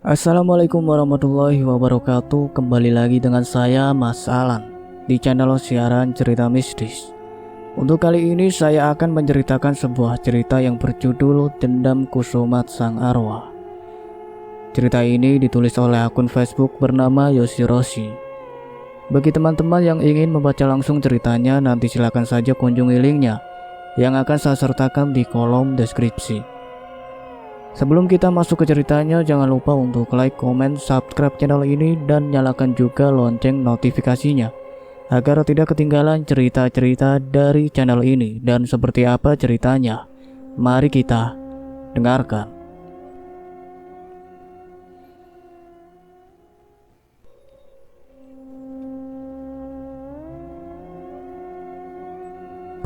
Assalamualaikum warahmatullahi wabarakatuh. Kembali lagi dengan saya Mas Alan di channel siaran cerita mistis. Untuk kali ini saya akan menceritakan sebuah cerita yang berjudul Dendam Kusumat Sang Arwah. Cerita ini ditulis oleh akun Facebook bernama Yoshiroshi. Bagi teman-teman yang ingin membaca langsung ceritanya, nanti silakan saja kunjungi linknya yang akan saya sertakan di kolom deskripsi. Sebelum kita masuk ke ceritanya, jangan lupa untuk like, komen, subscribe channel ini dan nyalakan juga lonceng notifikasinya agar tidak ketinggalan cerita-cerita dari channel ini. Dan seperti apa ceritanya? Mari kita dengarkan.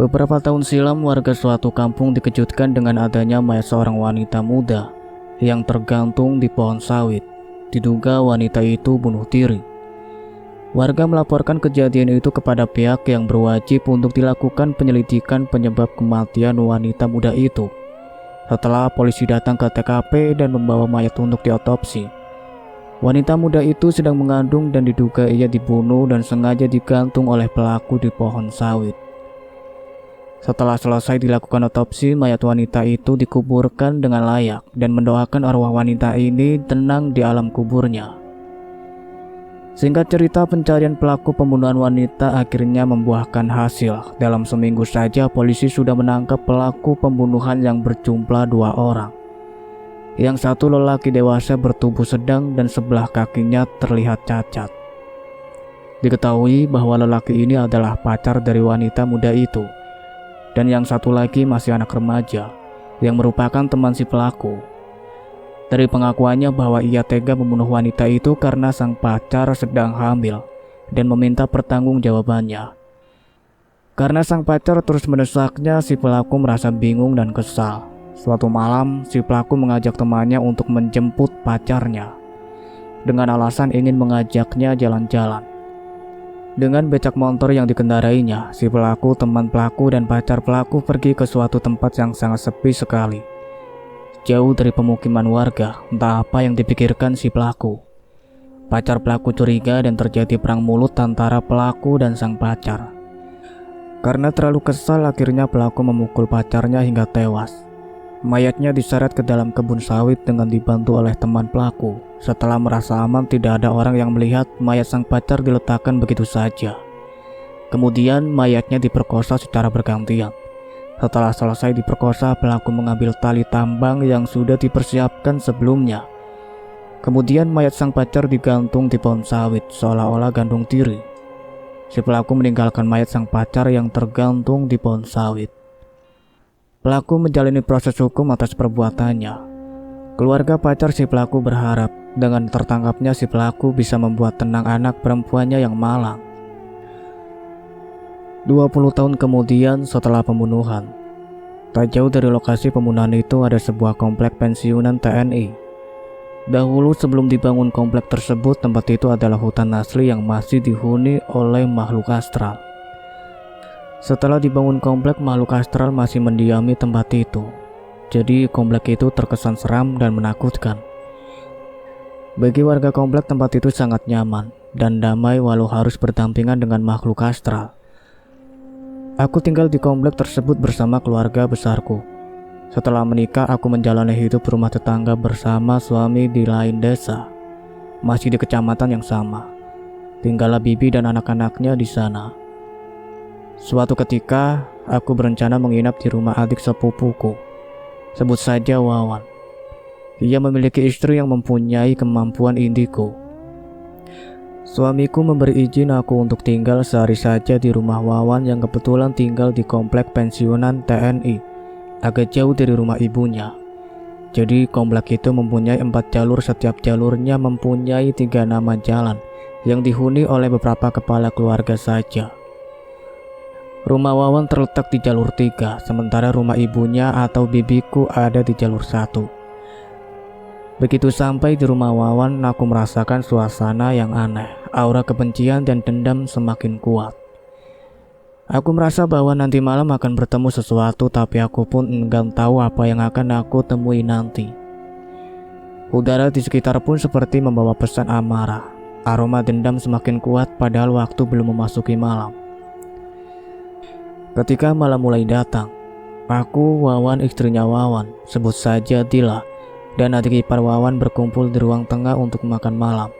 Beberapa tahun silam, warga suatu kampung dikejutkan dengan adanya mayat seorang wanita muda yang tergantung di pohon sawit. Diduga wanita itu bunuh diri. Warga melaporkan kejadian itu kepada pihak yang berwajib untuk dilakukan penyelidikan penyebab kematian wanita muda itu. Setelah polisi datang ke TKP dan membawa mayat untuk diotopsi, wanita muda itu sedang mengandung dan diduga ia dibunuh dan sengaja digantung oleh pelaku di pohon sawit. Setelah selesai dilakukan otopsi, mayat wanita itu dikuburkan dengan layak dan mendoakan arwah wanita ini tenang di alam kuburnya. Singkat cerita, pencarian pelaku pembunuhan wanita akhirnya membuahkan hasil. Dalam seminggu saja polisi sudah menangkap pelaku pembunuhan yang berjumlah 2 orang. Yang satu lelaki dewasa bertubuh sedang dan sebelah kakinya terlihat cacat. Diketahui bahwa lelaki ini adalah pacar dari wanita muda itu. Dan yang satu lagi masih anak remaja yang merupakan teman si pelaku. Dari pengakuannya bahwa ia tega membunuh wanita itu karena sang pacar sedang hamil dan meminta pertanggungjawabannya. Karena sang pacar terus mendesaknya, si pelaku merasa bingung dan kesal. Suatu malam, si pelaku mengajak temannya untuk menjemput pacarnya dengan alasan ingin mengajaknya jalan-jalan. Dengan becak motor yang dikendarainya, si pelaku, teman pelaku, dan pacar pelaku pergi ke suatu tempat yang sangat sepi sekali, jauh dari pemukiman warga. Entah apa yang dipikirkan si pelaku. Pacar pelaku curiga dan terjadi perang mulut antara pelaku dan sang pacar. Karena terlalu kesal, akhirnya pelaku memukul pacarnya hingga tewas. Mayatnya diseret ke dalam kebun sawit dengan dibantu oleh teman pelaku. Setelah merasa aman, tidak ada orang yang melihat, mayat sang pacar diletakkan begitu saja. Kemudian mayatnya diperkosa secara bergantian. Setelah selesai diperkosa, pelaku mengambil tali tambang yang sudah dipersiapkan sebelumnya. Kemudian mayat sang pacar digantung di pohon sawit seolah-olah gantung diri. Si pelaku meninggalkan mayat sang pacar yang tergantung di pohon sawit. Pelaku menjalani proses hukum atas perbuatannya. Keluarga pacar si pelaku berharap dengan tertangkapnya si pelaku bisa membuat tenang anak perempuannya yang malang. 20 tahun kemudian setelah pembunuhan, tak jauh dari lokasi pembunuhan itu ada sebuah komplek pensiunan TNI. Dahulu sebelum dibangun komplek tersebut, tempat itu adalah hutan asli yang masih dihuni oleh makhluk astral. Setelah dibangun komplek, makhluk astral masih mendiami tempat itu. Jadi komplek itu terkesan seram dan menakutkan. Bagi warga komplek, tempat itu sangat nyaman dan damai walau harus berdampingan dengan makhluk astral. Aku tinggal di komplek tersebut bersama keluarga besarku. Setelah menikah, aku menjalani hidup rumah tetangga bersama suami di lain desa, masih di kecamatan yang sama. Tinggallah bibi dan anak-anaknya di sana. Suatu ketika, aku berencana menginap di rumah adik sepupuku. Sebut saja Wawan. Ia memiliki istri yang mempunyai kemampuan indigo. Suamiku memberi izin aku untuk tinggal sehari saja di rumah Wawan yang kebetulan tinggal di komplek pensiunan TNI, agak jauh dari rumah ibunya. Jadi komplek itu mempunyai 4 jalur, setiap jalurnya mempunyai 3 nama jalan yang dihuni oleh beberapa kepala keluarga saja. Rumah Wawan terletak di jalur 3, sementara rumah ibunya atau bibiku ada di jalur 1. Begitu sampai di rumah Wawan, aku merasakan suasana yang aneh. Aura kebencian dan dendam semakin kuat. Aku merasa bahwa nanti malam akan bertemu sesuatu, tapi aku pun enggan tahu apa yang akan aku temui nanti. Udara di sekitar pun seperti membawa pesan amarah. Aroma dendam semakin kuat padahal waktu belum memasuki malam. Ketika malam mulai datang, aku, Wawan, istrinya Wawan, sebut saja Dila, dan adik ipar Wawan berkumpul di ruang tengah untuk makan malam.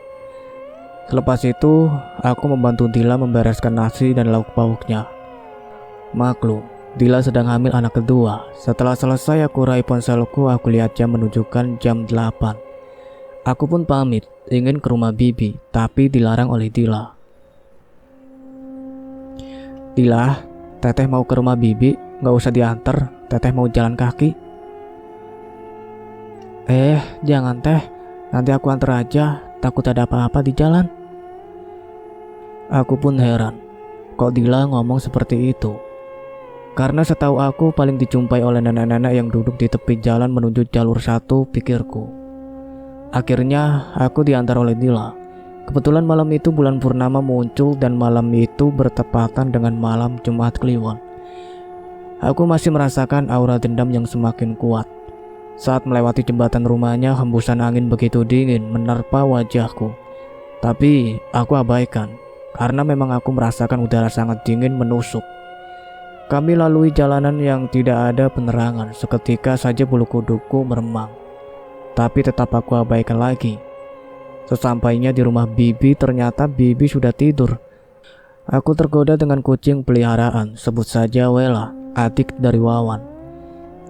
Selepas itu, aku membantu Dila membereskan nasi dan lauk pauknya. Maklum, Dila sedang hamil anak kedua. Setelah selesai aku raih ponselku, aku lihat jam menunjukkan jam 8. Aku pun pamit, ingin ke rumah Bibi, tapi dilarang oleh Dila. Dila, Teteh mau ke rumah Bibi, gak usah diantar, Teteh mau jalan kaki. Jangan Teh, nanti aku antar aja, takut ada apa-apa di jalan. Aku pun heran, kok Dila ngomong seperti itu. Karena setahu aku paling dijumpai oleh nenek-nenek yang duduk di tepi jalan menuju jalur 1, pikirku. Akhirnya aku diantar oleh Dila. Kebetulan malam itu bulan purnama muncul dan malam itu bertepatan dengan malam Jumat Kliwon. Aku masih merasakan aura dendam yang semakin kuat. Saat melewati jembatan rumahnya, hembusan angin begitu dingin menerpa wajahku. Tapi aku abaikan, karena memang aku merasakan udara sangat dingin menusuk. Kami lalui jalanan yang tidak ada penerangan, seketika saja bulu kuduku meremang. Tapi tetap aku abaikan lagi. Sesampainya di rumah Bibi, ternyata Bibi sudah tidur. Aku tergoda dengan kucing peliharaan, sebut saja Wela, adik dari Wawan.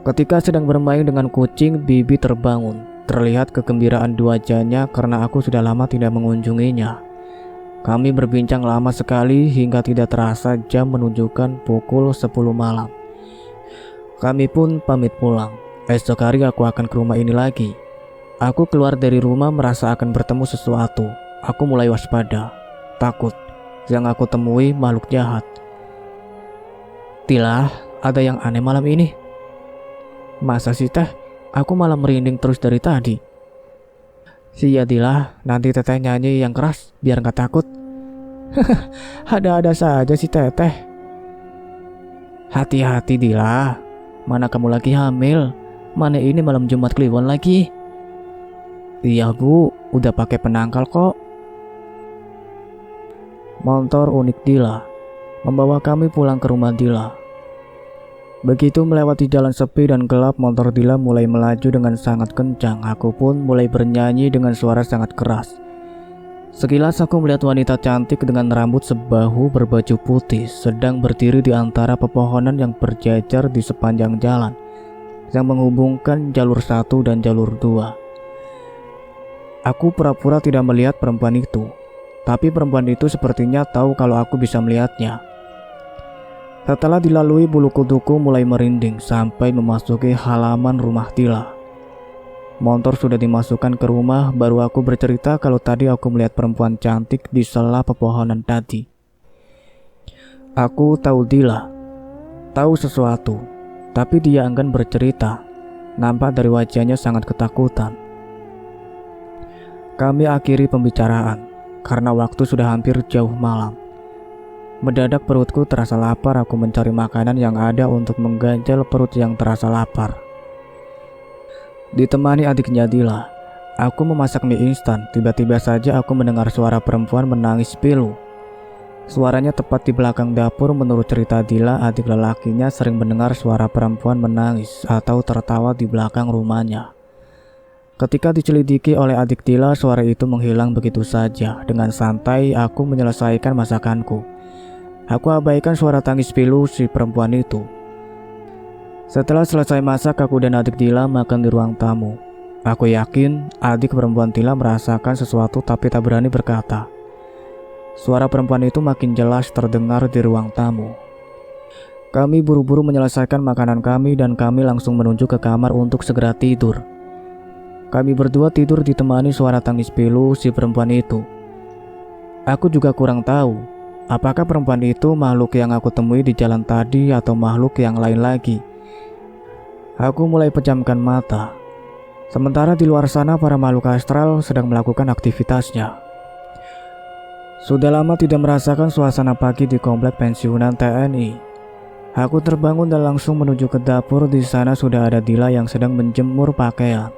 Ketika sedang bermain dengan kucing, Bibi terbangun. Terlihat kegembiraan di wajahnya karena aku sudah lama tidak mengunjunginya. Kami berbincang lama sekali hingga tidak terasa jam menunjukkan pukul 10 malam. Kami pun pamit pulang. Esok hari aku akan ke rumah ini lagi. Aku keluar dari rumah merasa akan bertemu sesuatu. Aku mulai waspada, takut. Yang aku temui makhluk jahat. Dila, ada yang aneh malam ini. Masa sih Teh? Aku malah merinding terus dari tadi. Siya Dila, nanti Teteh nyanyi yang keras biar gak takut. Ada-ada saja si Teteh. Hati-hati Dila, mana kamu lagi hamil? Mana ini malam Jumat Kliwon lagi? Iya Bu, udah pakai penangkal kok. Motor unik Dila membawa kami pulang ke rumah Dila. Begitu melewati jalan sepi dan gelap, motor Dila mulai melaju dengan sangat kencang. Aku pun mulai bernyanyi dengan suara sangat keras. Sekilas aku melihat wanita cantik dengan rambut sebahu berbaju putih sedang berdiri di antara pepohonan yang berjajar di sepanjang jalan yang menghubungkan jalur 1 dan jalur 2. Aku pura-pura tidak melihat perempuan itu, tapi perempuan itu sepertinya tahu kalau aku bisa melihatnya. Setelah dilalui, bulu kuduku mulai merinding sampai memasuki halaman rumah Dila. Motor sudah dimasukkan ke rumah, baru aku bercerita kalau tadi aku melihat perempuan cantik di sela pepohonan tadi. Aku tahu Dila tahu sesuatu, tapi dia enggan bercerita. Nampak dari wajahnya sangat ketakutan. Kami akhiri pembicaraan karena waktu sudah hampir jauh malam. Mendadak perutku terasa lapar, aku mencari makanan yang ada untuk mengganjal perut yang terasa lapar. Ditemani adiknya Dila, aku memasak mie instan. Tiba-tiba saja aku mendengar suara perempuan menangis pilu. Suaranya tepat di belakang dapur. Menurut cerita Dila, adik lelakinya sering mendengar suara perempuan menangis atau tertawa di belakang rumahnya. Ketika dicelidiki oleh adik Dila, suara itu menghilang begitu saja. Dengan santai aku menyelesaikan masakanku. Aku abaikan suara tangis pilu si perempuan itu. Setelah selesai masak, aku dan adik Dila makan di ruang tamu. Aku yakin adik perempuan Dila merasakan sesuatu tapi tak berani berkata. Suara perempuan itu makin jelas terdengar di ruang tamu. Kami buru-buru menyelesaikan makanan kami dan kami langsung menuju ke kamar untuk segera tidur. Kami berdua tidur ditemani suara tangis pilu si perempuan itu. Aku juga kurang tahu apakah perempuan itu makhluk yang aku temui di jalan tadi atau makhluk yang lain lagi. Aku mulai pejamkan mata. Sementara di luar sana para makhluk astral sedang melakukan aktivitasnya. Sudah lama tidak merasakan suasana pagi di komplek pensiunan TNI. Aku terbangun dan langsung menuju ke dapur. Di sana sudah ada Dila yang sedang menjemur pakaian.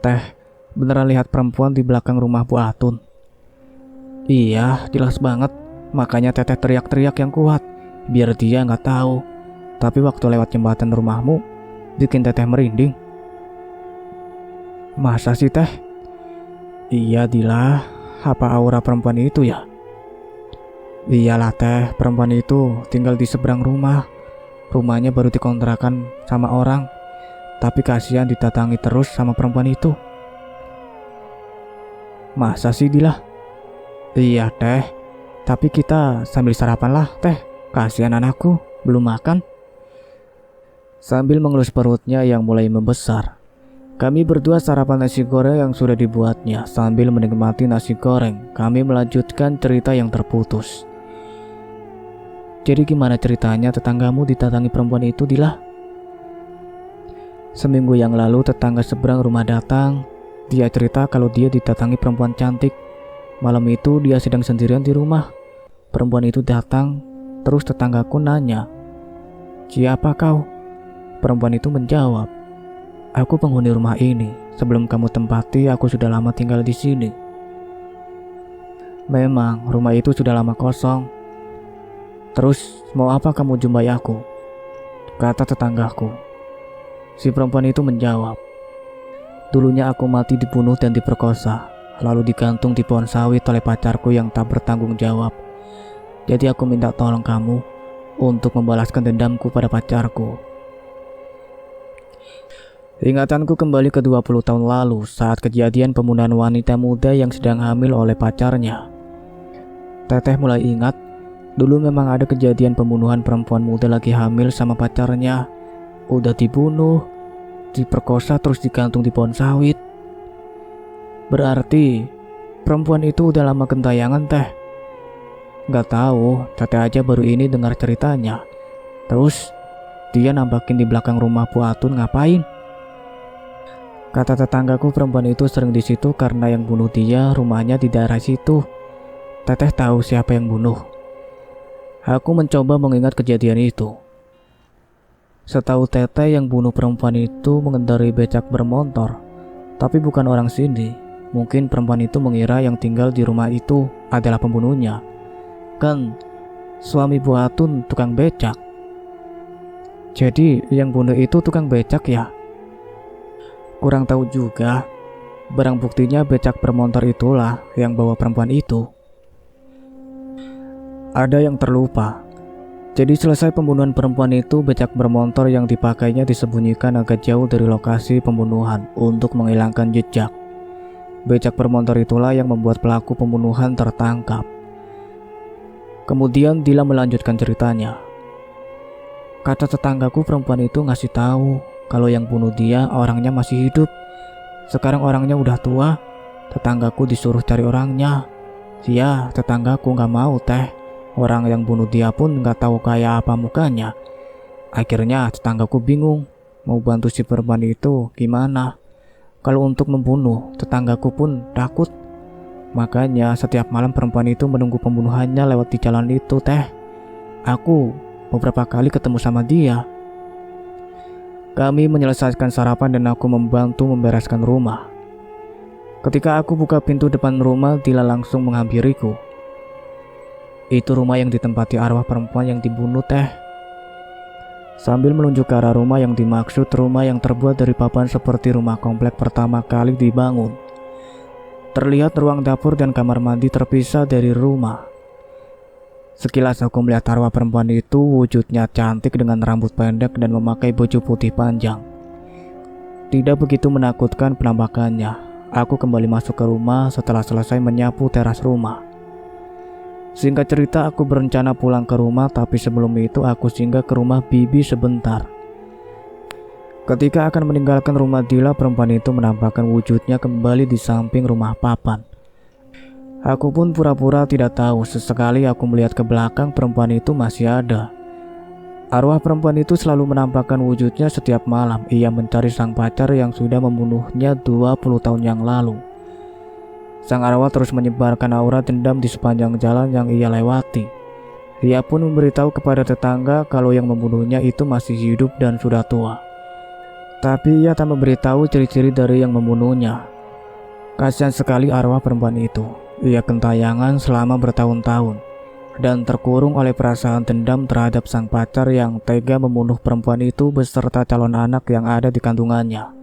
Teh, beneran lihat perempuan di belakang rumah Bu Atun? Iya, jelas banget. Makanya teteh teriak-teriak yang kuat, biar dia nggak tahu. Tapi waktu lewat jembatan rumahmu, bikin teteh merinding. Masa sih teh? Iya Dila, apa aura perempuan itu ya? Iyalah teh, perempuan itu tinggal di seberang rumah. Rumahnya baru dikontrakan sama orang, tapi kasihan didatangi terus sama perempuan itu. Masa sih Dila? Iya teh, tapi kita sambil sarapan lah teh. Kasihan anakku, belum makan. Sambil mengelus perutnya yang mulai membesar, kami berdua sarapan nasi goreng yang sudah dibuatnya. Sambil menikmati nasi goreng, kami melanjutkan cerita yang terputus. Jadi gimana ceritanya tetanggamu didatangi perempuan itu, Dila? Seminggu yang lalu tetangga seberang rumah datang. Dia cerita kalau dia didatangi perempuan cantik. Malam itu dia sedang sendirian di rumah. Perempuan itu datang, terus tetanggaku nanya, "Siapa kau?" Perempuan itu menjawab, "Aku penghuni rumah ini. Sebelum kamu tempati, aku sudah lama tinggal di sini." Memang rumah itu sudah lama kosong. "Terus mau apa kamu jumpai aku?" kata tetanggaku. Si perempuan itu menjawab, "Dulunya aku mati dibunuh dan diperkosa, lalu digantung di pohon sawit oleh pacarku yang tak bertanggung jawab. Jadi aku minta tolong kamu untuk membalaskan dendamku pada pacarku." Ingatanku kembali ke 20 tahun lalu saat kejadian pembunuhan wanita muda yang sedang hamil oleh pacarnya. Teteh mulai ingat, dulu memang ada kejadian pembunuhan perempuan muda lagi hamil sama pacarnya. Udah dibunuh, diperkosa terus digantung di pohon sawit. Berarti perempuan itu udah lama gentayangan teh. Gak tahu, teteh aja baru ini dengar ceritanya. Terus dia nampakin di belakang rumah Bu Atun ngapain? Kata tetanggaku perempuan itu sering di situ karena yang bunuh dia rumahnya di daerah situ. Teteh tahu siapa yang bunuh. Aku mencoba mengingat kejadian itu. Setahu teteh yang bunuh perempuan itu mengendarai becak bermotor, tapi bukan orang sini. Mungkin perempuan itu mengira yang tinggal di rumah itu adalah pembunuhnya. Kan suami Bu Atun tukang becak. Jadi yang bunuh itu tukang becak ya? Kurang tahu juga. Barang buktinya becak bermotor itulah yang bawa perempuan itu. Ada yang terlupa. Jadi selesai pembunuhan perempuan itu, becak bermotor yang dipakainya disembunyikan agak jauh dari lokasi pembunuhan untuk menghilangkan jejak. Becak bermotor itulah yang membuat pelaku pembunuhan tertangkap. Kemudian Dila melanjutkan ceritanya. Kata tetanggaku perempuan itu ngasih tahu kalau yang bunuh dia orangnya masih hidup. Sekarang orangnya udah tua. Tetanggaku disuruh cari orangnya. Ya, tetanggaku gak mau teh. Orang yang bunuh dia pun gak tahu kayak apa mukanya. Akhirnya tetanggaku bingung mau bantu si perempuan itu gimana. Kalau untuk membunuh, tetanggaku pun takut. Makanya setiap malam perempuan itu menunggu pembunuhannya lewat di jalan itu teh. Aku beberapa kali ketemu sama dia. Kami menyelesaikan sarapan dan aku membantu membereskan rumah. Ketika aku buka pintu depan rumah, Dila langsung menghampiriku. "Itu rumah yang ditempati arwah perempuan yang dibunuh teh." Sambil menunjuk ke arah rumah yang dimaksud, rumah yang terbuat dari papan seperti rumah komplek pertama kali dibangun. Terlihat ruang dapur dan kamar mandi terpisah dari rumah. Sekilas aku melihat arwah perempuan itu, wujudnya cantik dengan rambut pendek dan memakai baju putih panjang. Tidak begitu menakutkan penampakannya. Aku kembali masuk ke rumah setelah selesai menyapu teras rumah. Singkat cerita, aku berencana pulang ke rumah, tapi sebelum itu aku singgah ke rumah bibi sebentar. Ketika akan meninggalkan rumah Dila, perempuan itu menampakkan wujudnya kembali di samping rumah papan. Aku pun pura-pura tidak tahu. Sesekali aku melihat ke belakang, perempuan itu masih ada. Arwah perempuan itu selalu menampakkan wujudnya setiap malam. Ia mencari sang pacar yang sudah membunuhnya 20 tahun yang lalu. Sang arwah terus menyebarkan aura dendam di sepanjang jalan yang ia lewati. Ia pun memberitahu kepada tetangga kalau yang membunuhnya itu masih hidup dan sudah tua. Tapi ia tak memberitahu ciri-ciri dari yang membunuhnya. Kasihan sekali arwah perempuan itu. Ia gentayangan selama bertahun-tahun dan terkurung oleh perasaan dendam terhadap sang pacar yang tega membunuh perempuan itu beserta calon anak yang ada di kandungannya.